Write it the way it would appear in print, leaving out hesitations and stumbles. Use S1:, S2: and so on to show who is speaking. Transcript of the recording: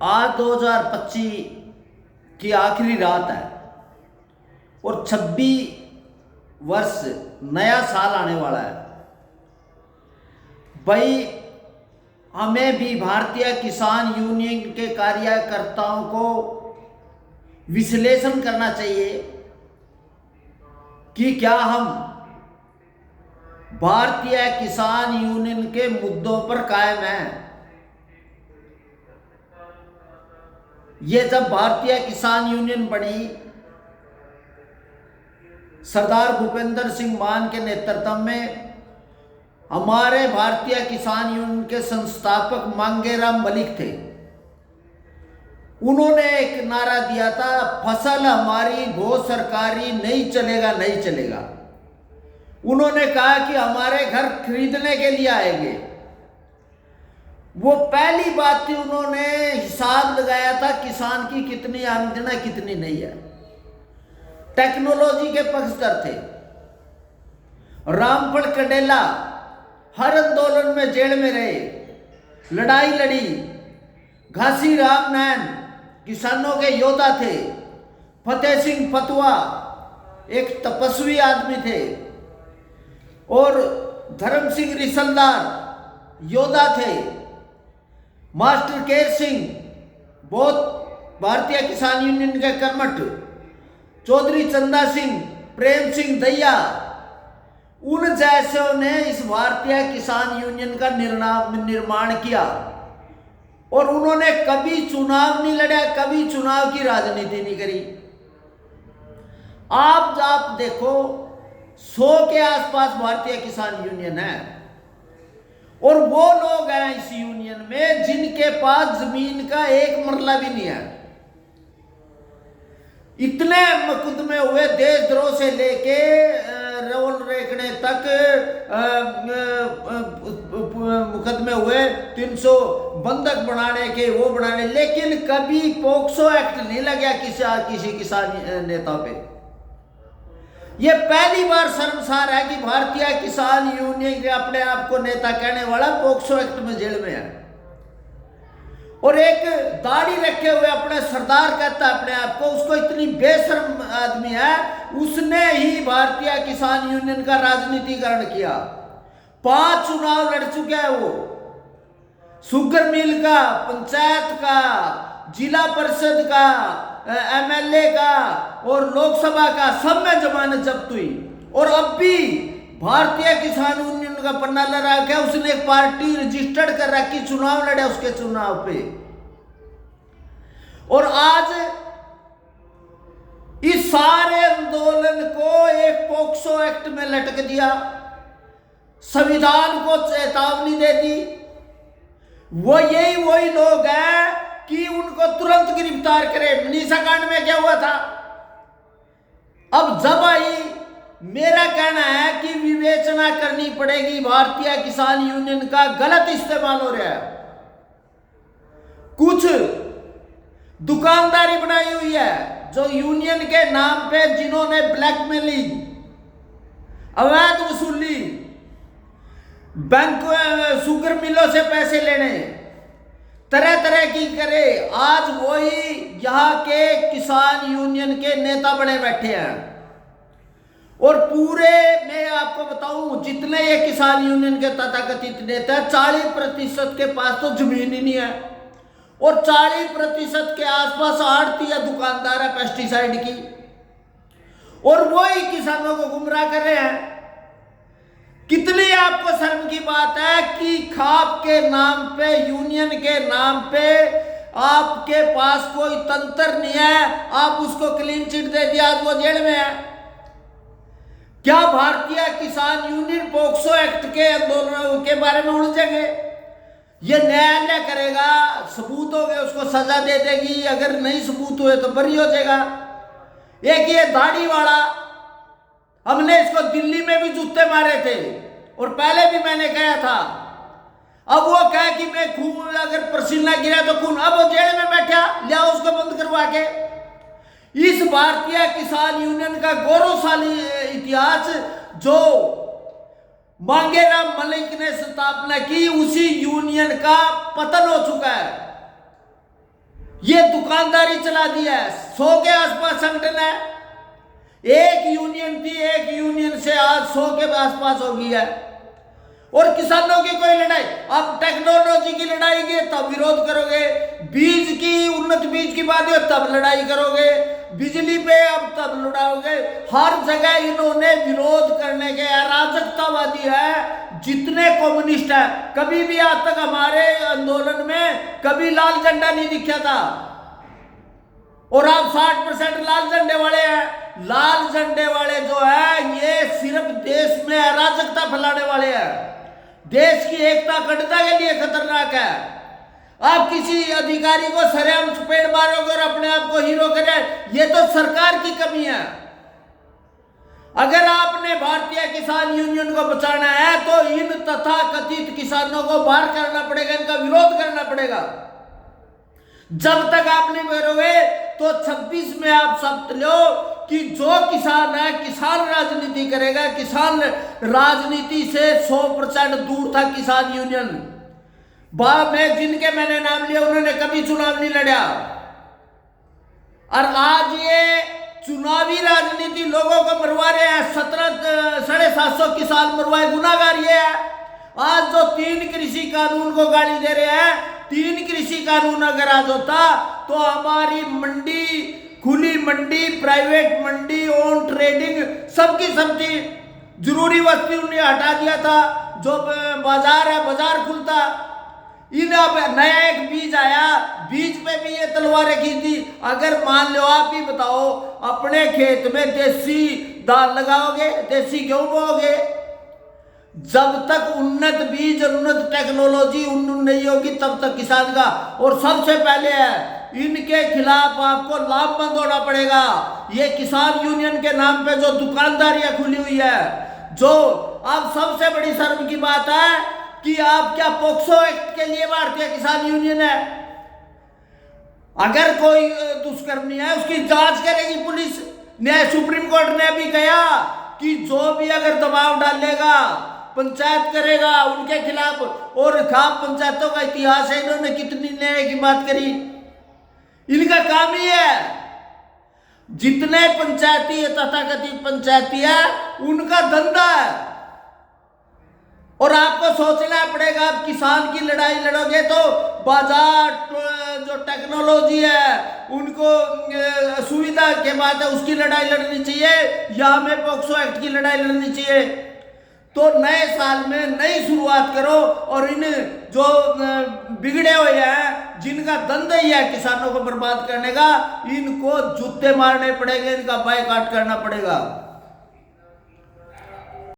S1: आज 2025 की आखिरी रात है और 26 वर्ष नया साल आने वाला है। भाई, हमें भी भारतीय किसान यूनियन के कार्यकर्ताओं को विश्लेषण करना चाहिए कि क्या हम भारतीय किसान यूनियन के मुद्दों पर कायम हैं। ये जब भारतीय किसान यूनियन बनी, सरदार भूपेंद्र सिंह मान के नेतृत्व में हमारे भारतीय किसान यूनियन के संस्थापक मांगेराम मलिक थे। उन्होंने एक नारा दिया था, फसल हमारी वो सरकारी नहीं चलेगा, नहीं चलेगा। उन्होंने कहा कि हमारे घर खरीदने के लिए आएंगे। वो पहली बात थी, उन्होंने हिसाब लगाया था किसान की कितनी आमदनी कितनी नहीं है। टेक्नोलॉजी के पक्षधर थे। रामफल कडेला हर आंदोलन में जेल में रहे, लड़ाई लड़ी। घासी राम नैन किसानों के योद्धा थे। फतेह सिंह फतुआ एक तपस्वी आदमी थे और धर्म सिंह रिसलदार योद्धा थे। मास्टर केर सिंह बहुत भारतीय किसान यूनियन के कर्मठ। चौधरी चंदा सिंह, प्रेम सिंह दैया, उन जैसों ने इस भारतीय किसान यूनियन का निर्माण किया और उन्होंने कभी चुनाव नहीं लड़ा, कभी चुनाव की राजनीति नहीं करी। आप देखो, 100 के आसपास भारतीय किसान यूनियन है और वो लोग हैं इस यूनियन में जिनके पास जमीन का एक मरला भी नहीं है। इतने मुकदमे हुए, देशद्रोह से लेके रोल रेखने तक मुकदमे हुए, 300 बंधक बनाने के, वो बनाने, लेकिन कभी पोक्सो एक्ट नहीं लगा किसी किसान नेता पे। ये पहली बार शर्मसार है कि भारतीय किसान यूनियन के अपने आप को नेता कहने वाला पोक्सो एक्ट में जेल में है और एक दाढ़ी रखे हुए अपने सरदार कहता है अपने आप को। उसको इतनी बेशर्म आदमी है, उसने ही भारतीय किसान यूनियन का राजनीतिकरण किया। 5 चुनाव लड़ चुका है वो, शुगर मिल का, पंचायत का, जिला परिषद का, एमएलए का और लोकसभा का, सब में जमानत जब्त हुई। और अब भी भारतीय किसान यूनियन का पन्ना लड़ा क्या, उसने एक पार्टी रजिस्टर्ड कर रखी, चुनाव लड़े उसके चुनाव पे। और आज इस सारे आंदोलन को एक पोक्सो एक्ट में लटक दिया, संविधान को चेतावनी दे दी। वही लोग हैं कि उनको तुरंत गिरफ्तार करें। मनीषा कांड में क्या हुआ था? अब जब आई, मेरा कहना है कि विवेचना करनी पड़ेगी। भारतीय किसान यूनियन का गलत इस्तेमाल हो रहा है। कुछ दुकानदारी बनाई हुई है जो यूनियन के नाम पे, जिन्होंने ब्लैकमेलिंग, अवैध वसूली, बैंक शुगर मिलों से पैसे लेने, तरह तरह की करे, आज वही यहाँ के किसान यूनियन के नेता बने बैठे हैं। और पूरे मैं आपको बताऊं, जितने ये किसान यूनियन के तथाकथित नेता, 40% के पास तो जमीन ही नहीं है और 40% के आसपास आड़ती या दुकानदार है पेस्टिसाइड की, और वही किसानों को गुमराह कर रहे हैं। कितनी आपको शर्म की बात है कि खाप के नाम पे, यूनियन के नाम पे आपके पास कोई तंत्र नहीं है, आप उसको क्लीन चिट दे दिया, आज वो जेल में है। क्या भारतीय किसान यूनियन पोक्सो एक्ट के आंदोलन के बारे में उलझेंगे? ये न्यायालय करेगा, सबूत हो गए उसको सजा दे देगी, अगर नहीं सबूत हुए तो बरी हो जाएगा। एक ये दाढ़ी वाला, हमने इसको दिल्ली में भी जूते मारे थे और पहले भी मैंने कहा था। अब वो कहे कि मैं खून, अगर पसीना गिरा तो खून, अब वो जेल में बैठा, लिया उसको बंद करवा के। इस भारतीय किसान यूनियन का गौरवशाली इतिहास जो मांगेराम मलिक ने स्थापना की, उसी यूनियन का पतन हो चुका है। ये दुकानदारी चला दिया है। 100 के आसपास संगठन है, एक यूनियन थी, एक यूनियन से आज 100 के आसपास हो गई है। और किसानों की कोई लड़ाई, अब टेक्नोलॉजी की लड़ाई की तब विरोध करोगे, बीज की उन्नत बीज की बात है तब लड़ाई करोगे, बिजली पे अब तब लड़ाओगे। हर जगह इन्होंने विरोध करने के अराजकतावादी है जितने कम्युनिस्ट है। कभी भी आज तक हमारे आंदोलन में कभी लाल झंडा नहीं दिखा था, और आप 60% लाल झंडे वाले हैं। लाल झंडे वाले जो है ये सिर्फ देश में अराजकता फैलाने वाले हैं, देश की एकता अखंडता के लिए खतरनाक है। आप किसी अधिकारी को सरेआम चपेट मारोगे और अपने आप को हीरो करें, ये तो सरकार की कमी है। अगर आपने भारतीय किसान यूनियन को बचाना है तो इन तथाकथित किसानों को बाहर करना पड़ेगा, इनका विरोध करना पड़ेगा। जब तक आप नहीं करोगे तो 26 में आप शपथ लो कि जो किसान है किसान राजनीति करेगा। किसान राजनीति से 100% दूर था किसान यूनियन। में जिनके मैंने नाम लिया उन्होंने कभी चुनाव नहीं लड़ा, और आज ये चुनावी राजनीति लोगों को मरवा रहे हैं। 750 किसान मरवाए, गुनाहगार ये है। आज जो 3 कृषि कानून को गाली दे रहे हैं, 3 कृषि कानून अगर आज होता तो हमारी मंडी, खुली मंडी, प्राइवेट मंडी, ओन ट्रेडिंग सबकी सबकी जरूरी वस्तु ने हटा दिया था। जो बाजार है बाजार खुलता। इन अब नया एक बीज आया, बीज पे भी ये तलवारें खींची। अगर मान लो आप ही बताओ अपने खेत में देसी दाल लगाओगे, देसी गेहूं बोओगे, जब तक उन्नत बीज, उन्नत टेक्नोलॉजी नहीं होगी तब तक किसान का। और सबसे पहले है इनके खिलाफ आपको लामबंद होना पड़ेगा। ये किसान यूनियन के नाम पे जो दुकानदारियां खुली हुई है, जो अब सबसे बड़ी शर्म की बात है कि आप क्या पोक्सो एक्ट के लिए भारतीय किसान यूनियन है। अगर कोई दुष्कर्मी है उसकी जांच करेगी पुलिस। न्याय सुप्रीम कोर्ट ने भी कहा कि जो भी अगर दबाव डालेगा, पंचायत करेगा उनके खिलाफ। और खाप पंचायतों का इतिहास है, इन्होंने कितनी न्याय की बात करी। इनका काम ही है, जितने पंचायती तथाकथित पंचायती है उनका धंधा है। और आपको सोचना पड़ेगा, आप किसान की लड़ाई लड़ोगे तो बाजार जो टेक्नोलॉजी है उनको सुविधा के बाद है उसकी लड़ाई लड़नी चाहिए, या हमें पोक्सो एक्ट की लड़ाई लड़नी चाहिए। तो नए साल में नई शुरुआत करो और इन जो बिगड़े हुए हैं, जिनका धंधा ही है किसानों को बर्बाद करने का, इनको जूते मारने पड़ेंगे, इनका बायकॉट करना पड़ेगा।